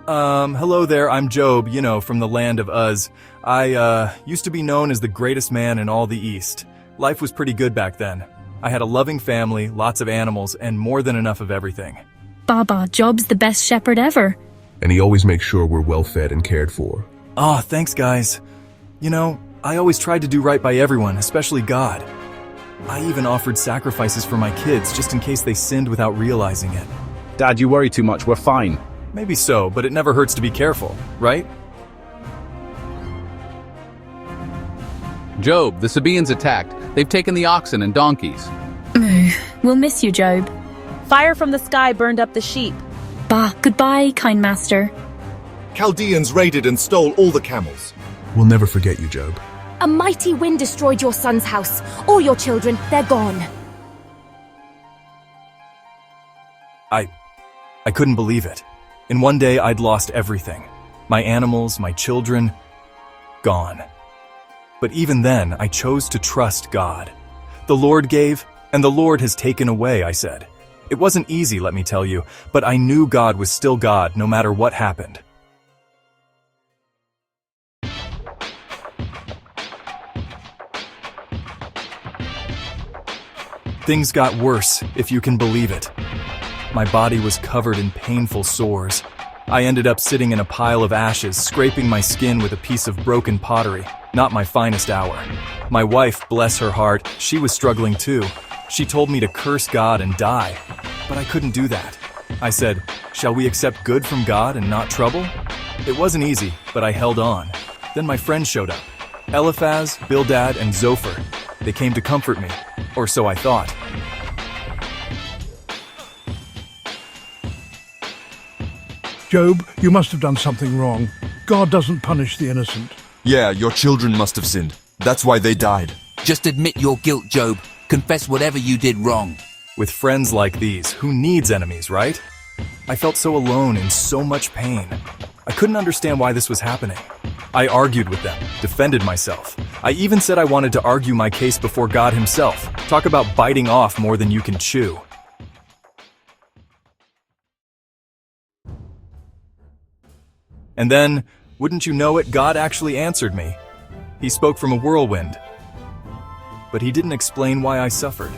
Hello there, I'm Job, from the land of Uz. I used to be known as the greatest man in all the East. Life was pretty good back then. I had a loving family, lots of animals, and more than enough of everything. Baba, Job's the best shepherd ever. And he always makes sure we're well fed and cared for. Oh, thanks, guys. I always tried to do right by everyone, especially God. I even offered sacrifices for my kids just in case they sinned without realizing it. Dad, you worry too much. We're fine. Maybe so, but it never hurts to be careful, right? Job, the Sabaeans attacked. They've taken the oxen and donkeys. We'll miss you, Job. Fire from the sky burned up the sheep. Bah, goodbye, kind master. Chaldeans raided and stole all the camels. We'll never forget you, Job. A mighty wind destroyed your son's house. All your children, they're gone. I couldn't believe it. In one day, I'd lost everything. My animals, my children, gone. But even then, I chose to trust God. The Lord gave, and the Lord has taken away, I said. It wasn't easy, let me tell you, but I knew God was still God no matter what happened. Things got worse, if you can believe it. My body was covered in painful sores. I ended up sitting in a pile of ashes, scraping my skin with a piece of broken pottery. Not my finest hour. My wife, bless her heart, she was struggling too. She told me to curse God and die, but I couldn't do that. I said, shall we accept good from God and not trouble? It wasn't easy, but I held on. Then my friends showed up. Eliphaz, Bildad, and Zophar. They came to comfort me, or so I thought. Job, you must have done something wrong. God doesn't punish the innocent. Yeah, your children must have sinned. That's why they died. Just admit your guilt, Job. Confess whatever you did wrong. With friends like these, who needs enemies, right? I felt so alone in so much pain. I couldn't understand why this was happening. I argued with them, defended myself. I even said I wanted to argue my case before God himself. Talk about biting off more than you can chew. And then, wouldn't you know it, God actually answered me. He spoke from a whirlwind. But he didn't explain why I suffered.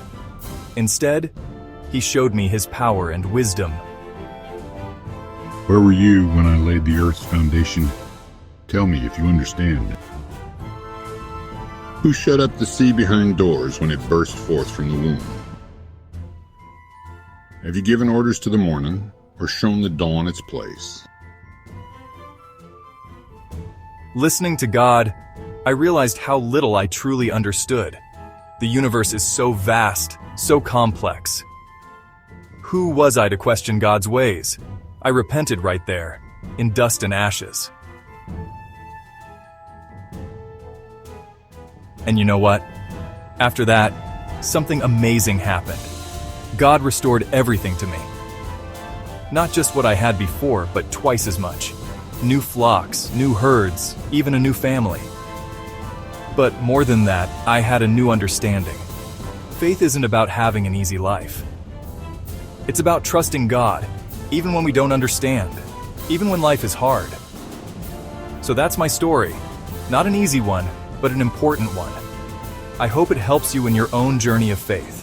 Instead, he showed me his power and wisdom. Where were you when I laid the earth's foundation? Tell me if you understand. Who shut up the sea behind doors when it burst forth from the womb? Have you given orders to the morning, or shown the dawn its place? Listening to God, I realized how little I truly understood. The universe is so vast, so complex. Who was I to question God's ways? I repented right there, in dust and ashes. And you know what? After that, something amazing happened. God restored everything to me. Not just what I had before, but twice as much. New flocks, new herds, even a new family. But more than that, I had a new understanding. Faith isn't about having an easy life. It's about trusting God, even when we don't understand, even when life is hard. So that's my story. Not an easy one, but an important one. I hope it helps you in your own journey of faith.